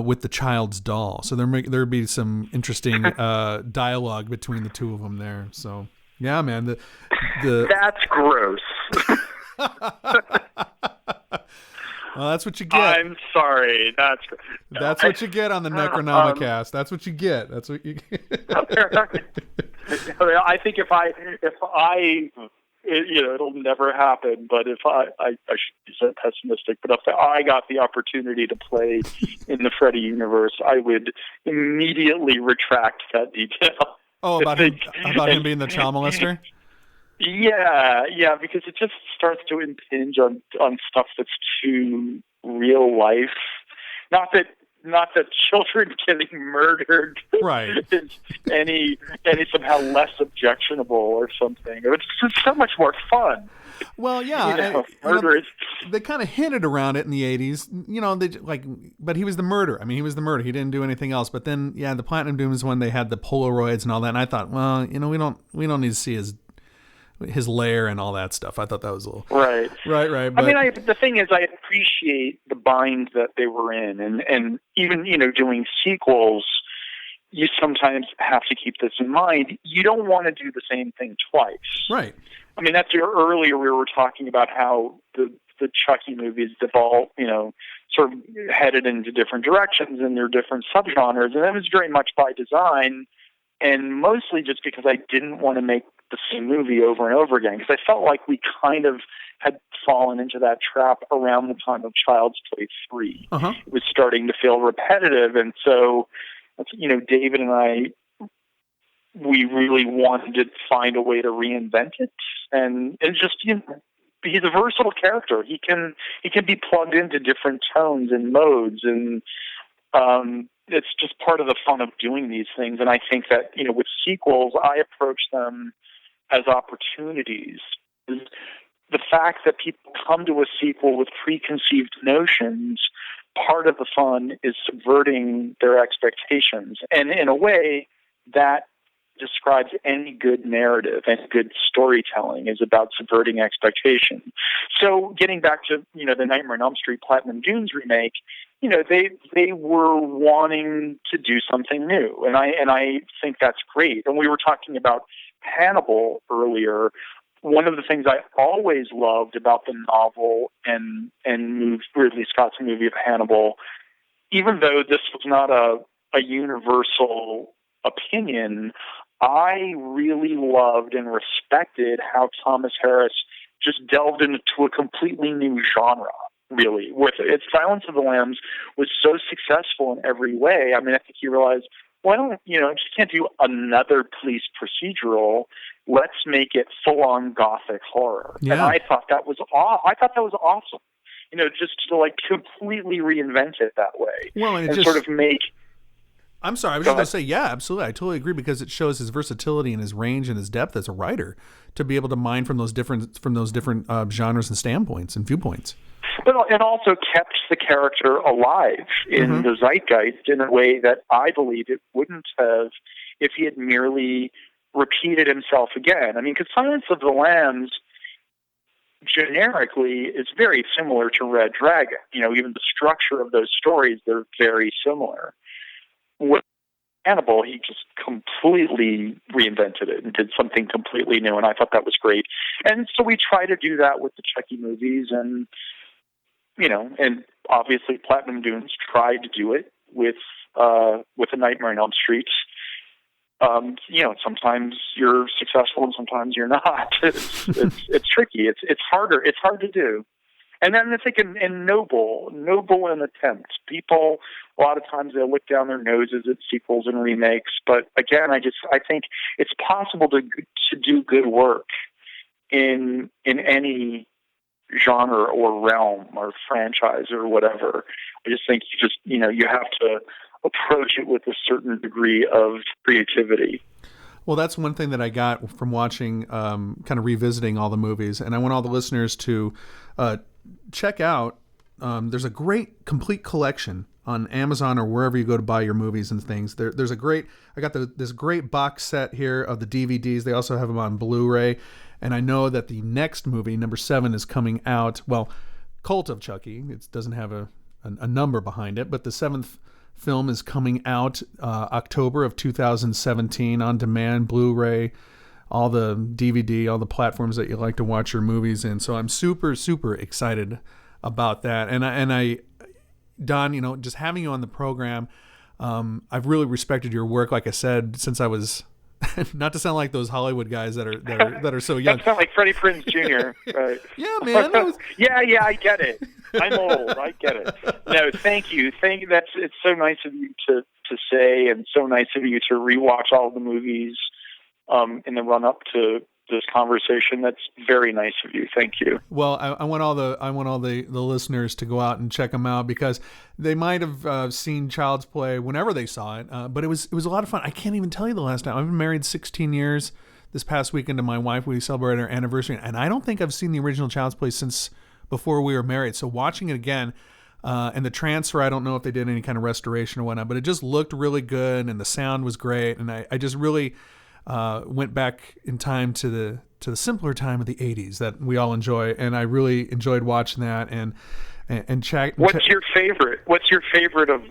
with the child's doll. So there'd be some interesting dialogue between the two of them there. So yeah, man, that's gross. Well, that's what you get. I'm sorry. That's what you get on the Necronomicast. That's what you get. That's what you get. I think if I it'll never happen, but if I should be so pessimistic, but if I got the opportunity to play in the Freddy universe, I would immediately retract that detail. Oh, about him being the child molester? Yeah, because it just starts to impinge on stuff that's too real life. Not that children getting murdered right is any somehow less objectionable or something. It's just so much more fun. Well, yeah, they kind of hinted around it in the 80s, but he was the murderer. I mean, he was the murderer. He didn't do anything else. But then, yeah, the Platinum Dunes when they had the Polaroids and all that, and I thought, well, we don't need to see his lair and all that stuff. I thought that was a little right. But, I mean, the thing is, I appreciate the bind that they were in, and even doing sequels, you sometimes have to keep this in mind. You don't want to do the same thing twice, right? I mean, earlier we were talking about how the Chucky movies have all sort of headed into different directions and they're different subgenres, and that was very much by design, and mostly just because I didn't want to make the same movie over and over again, because I felt like we kind of had fallen into that trap around the time of Child's Play 3. Uh-huh. It was starting to feel repetitive, and so David and I, we really wanted to find a way to reinvent it, and just he's a versatile character. He can be plugged into different tones and modes, and it's just part of the fun of doing these things. And I think that with sequels, I approach them as opportunities. The fact that people come to a sequel with preconceived notions, part of the fun is subverting their expectations, and in a way that describes any good narrative and good storytelling is about subverting expectation. So getting back to, the Nightmare on Elm Street Platinum Dunes remake, they were wanting to do something new. And I think that's great. And we were talking about Hannibal earlier. One of the things I always loved about the novel and Ridley Scott's movie of Hannibal, even though this was not a universal opinion, I really loved and respected how Thomas Harris just delved into a completely new genre, really. With its Silence of the Lambs was so successful in every way. I mean, I think he realized, well, I don't, just can't do another police procedural. Let's make it full-on gothic horror. Yeah. And I thought that was awesome. Just to like completely reinvent it that way. Well, and sort of make. I'm sorry, I was just going to say, yeah, absolutely. I totally agree, because it shows his versatility and his range and his depth as a writer to be able to mine from those different genres and standpoints and viewpoints. But it also kept the character alive in the zeitgeist in a way that I believe it wouldn't have if he had merely repeated himself again. I mean, because Silence of the Lambs generically is very similar to Red Dragon. Even the structure of those stories, they're very similar. With Hannibal, he just completely reinvented it and did something completely new, and I thought that was great. And so we try to do that with the Chucky movies, and and obviously Platinum Dunes tried to do it with A Nightmare on Elm Street. Sometimes you're successful and sometimes you're not. It's tricky. It's harder. It's hard to do. And then I think in noble in attempt. People, a lot of times they'll look down their noses at sequels and remakes. But again, I think it's possible to do good work in any genre or realm or franchise or whatever. I just think you have to approach it with a certain degree of creativity. Well, that's one thing that I got from watching, kind of revisiting all the movies, and I want all the listeners to check out. There's a great complete collection on Amazon or wherever you go to buy your movies and things. There's a great. I got this great box set here of the DVDs. They also have them on Blu-ray, and I know that the next movie, number 7, is coming out. Well, Cult of Chucky. It doesn't have a number behind it, but the 7th film is coming out October of 2017 on demand, Blu-ray, all the DVD, all the platforms that you like to watch your movies in. So I'm super, super excited about that. And I Don, just having you on the program, I've really respected your work. Like I said, since I was, not to sound like those Hollywood guys that are so young. That sound like Freddie Prinze Jr. Right? Yeah, man. Yeah, I get it. I'm old. I get it. No, thank you. It's so nice of you to say, and so nice of you to rewatch all the movies in the run up to this conversation. That's very nice of you. Thank you. Well, I want all the listeners to go out and check them out, because they might have seen Child's Play whenever they saw it, but it was a lot of fun. I can't even tell you the last time. I've been married 16 years. This past weekend to my wife, we celebrated our anniversary, and I don't think I've seen the original Child's Play since before we were married. So watching it again, and the transfer, I don't know if they did any kind of restoration or whatnot, but it just looked really good, and the sound was great, and I just really went back in time to the simpler time of the 80s that we all enjoy, and I really enjoyed watching that and check. What's your favorite? What's your favorite of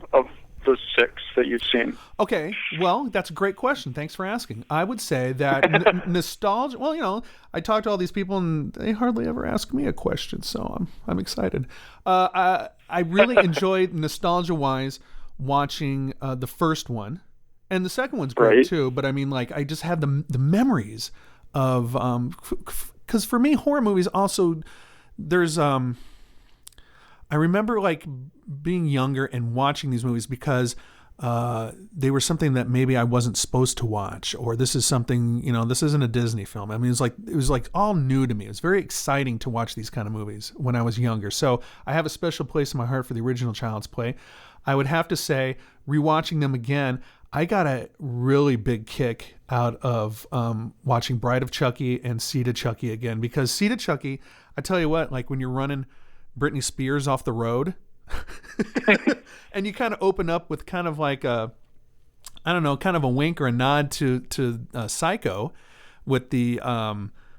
the 6 that you've seen? Okay, well, that's a great question. Thanks for asking. I would say that nostalgia. Well, I talk to all these people, and they hardly ever ask me a question, so I'm excited. I really enjoyed nostalgia-wise watching the first one. And the second one's great too, but I mean, like, I just have the memories of, because for me, horror movies also, there's, I remember like being younger and watching these movies because they were something that maybe I wasn't supposed to watch, or this is something, this isn't a Disney film. I mean, it was like all new to me. It was very exciting to watch these kind of movies when I was younger. So I have a special place in my heart for the original Child's Play. I would have to say, rewatching them again, I got a really big kick out of watching Bride of Chucky and Seed of Chucky again, because Seed of Chucky, I tell you what, like when you're running Britney Spears off the road and you kind of open up with kind of like kind of a wink or a nod to Psycho with the,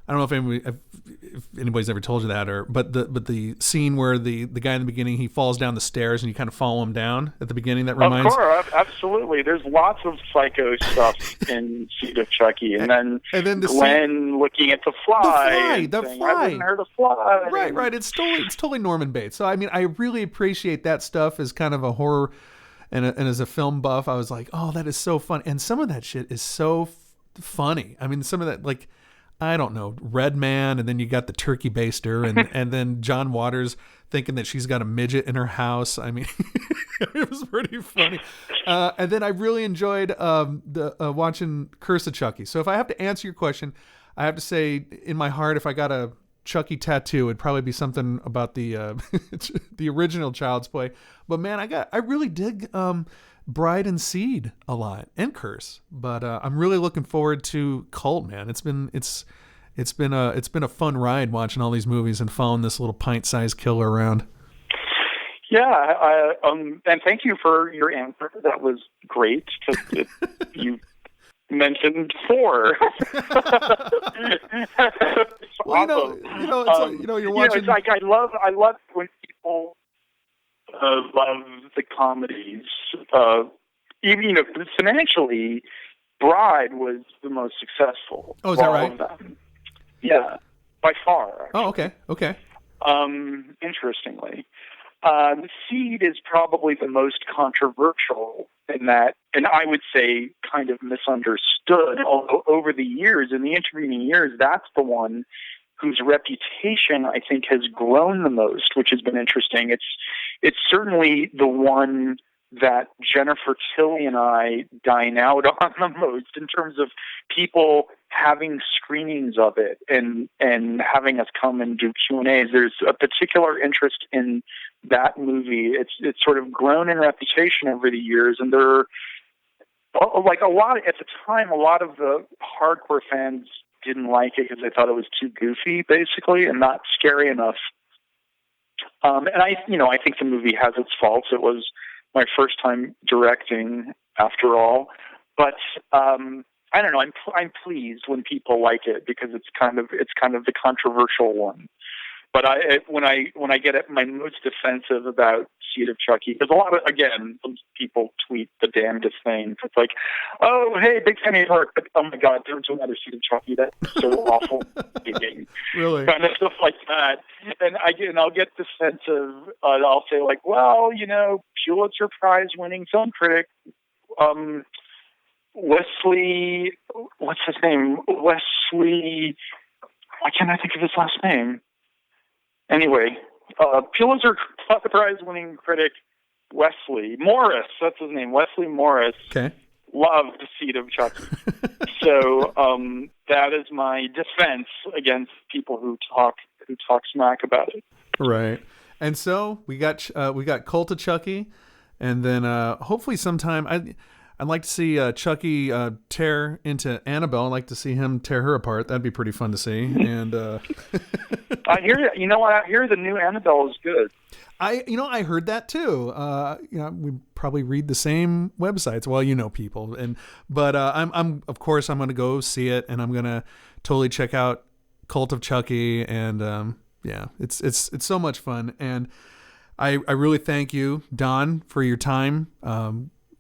I don't know if anybody's ever told you that, but the scene where the guy in the beginning, he falls down the stairs and you kind of follow him down at the beginning. That reminds. Of course, absolutely. There's lots of Psycho stuff in Seed of Chucky, and then the Glenn looking at the fly. The saying, fly. I wouldn't hurt a fly. Right. It's totally Norman Bates. So I mean, I really appreciate that stuff as kind of a horror, and as a film buff, I was like, oh, that is so fun, and some of that shit is so funny. I mean, some of that, like, I don't know, Red Man, and then you got the turkey baster, and then John Waters thinking that she's got a midget in her house. I mean, it was pretty funny. And then I really enjoyed watching Curse of Chucky. So if I have to answer your question, I have to say in my heart, if I got a Chucky tattoo, it'd probably be something about the the original Child's Play. But man, I really dig Bride and Seed a lot, and Curse. But I'm really looking forward to Cult, man. It's been a fun ride watching all these movies and following this little pint-sized killer around. Yeah, and thank you for your answer. That was great. You mentioned 4. Well, awesome. you're watching. It's like I love when people love the comedies. Even financially, Bride was the most successful. Oh, is that right? Yeah, by far. Actually. Oh, okay. Interestingly, the Seed is probably the most controversial in that, and I would say kind of misunderstood. Although over the years, in the intervening years, that's the one whose reputation I think has grown the most, which has been interesting. It's certainly the one that Jennifer Tilly and I dine out on the most in terms of people having screenings of it and having us come and do Q&As. There's a particular interest in that movie. It's sort of grown in reputation over the years, and there are, like, a lot of, at the time, a lot of the hardcore fans didn't like it because they thought it was too goofy, basically, and not scary enough. And I think the movie has its faults. It was my first time directing, after all, but I don't know. I'm pleased when people like it because it's kind of the controversial one. But when I get my most defensive about Seed of Chucky, because a lot of, again, people tweet the damnedest things. It's like, oh, hey, big fan of your, oh my God, there's another Seed of Chucky. That's so awful. Really? Kind of stuff like that. And I'll get defensive. I'll say, like, well, Pulitzer Prize winning film critic, Wesley, what's his name? Wesley, why can't I think of his last name? Anyway, Pulitzer Prize winning critic Wesley Morris, that's his name, Wesley Morris, okay, loved the Seed of Chucky. So that is my defense against people who talk smack about it. Right. And so we got Cult of Chucky, and then hopefully sometime I'd like to see Chucky tear into Annabelle. I'd like to see him tear her apart. That'd be pretty fun to see. And I hear, I hear the new Annabelle is good. I heard that too. We probably read the same websites. Well, people, but I'm of course I'm going to go see it, and I'm going to totally check out Cult of Chucky, and it's so much fun, and I really thank you, Don, for your time.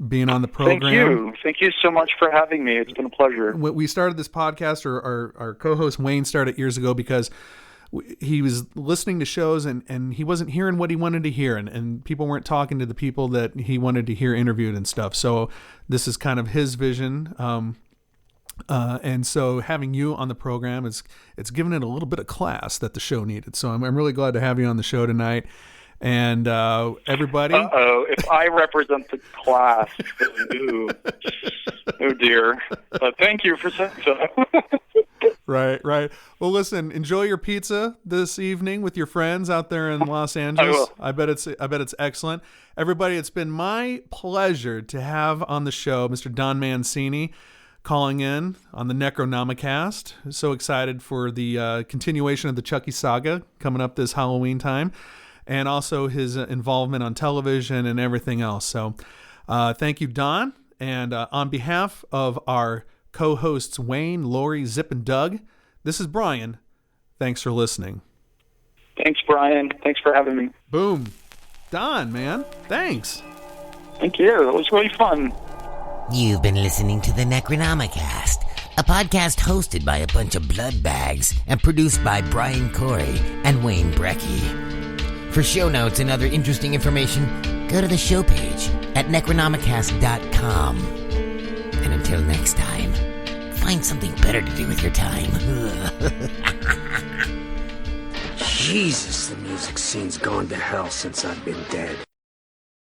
Being on the program. Thank you so much for having me. It's been a pleasure. We started this podcast, or our co-host Wayne started years ago, because he was listening to shows and he wasn't hearing what he wanted to hear, and people weren't talking to the people that he wanted to hear interviewed and stuff. So this is kind of his vision. And so having you on the program, it's given it a little bit of class that the show needed. So I'm really glad to have you on the show tonight. And everybody. If I represent the class, oh dear. Thank you for saying so. Right. Well, listen. Enjoy your pizza this evening with your friends out there in Los Angeles. I bet it's excellent. Everybody, it's been my pleasure to have on the show Mr. Don Mancini, calling in on the Necronomicast. So excited for the continuation of the Chucky saga coming up this Halloween time, and also his involvement on television and everything else. So thank you, Don. And on behalf of our co-hosts Wayne, Lori, Zip, and Doug, this is Brian. Thanks for listening. Thanks, Brian. Thanks for having me. Boom. Don, man. Thanks. Thank you. It was really fun. You've been listening to the Necronomicast, a podcast hosted by a bunch of blood bags and produced by Brian Corey and Wayne Brecky. For show notes and other interesting information, go to the show page at necronomicast.com. And until next time, find something better to do with your time. Jesus, the music scene's gone to hell since I've been dead.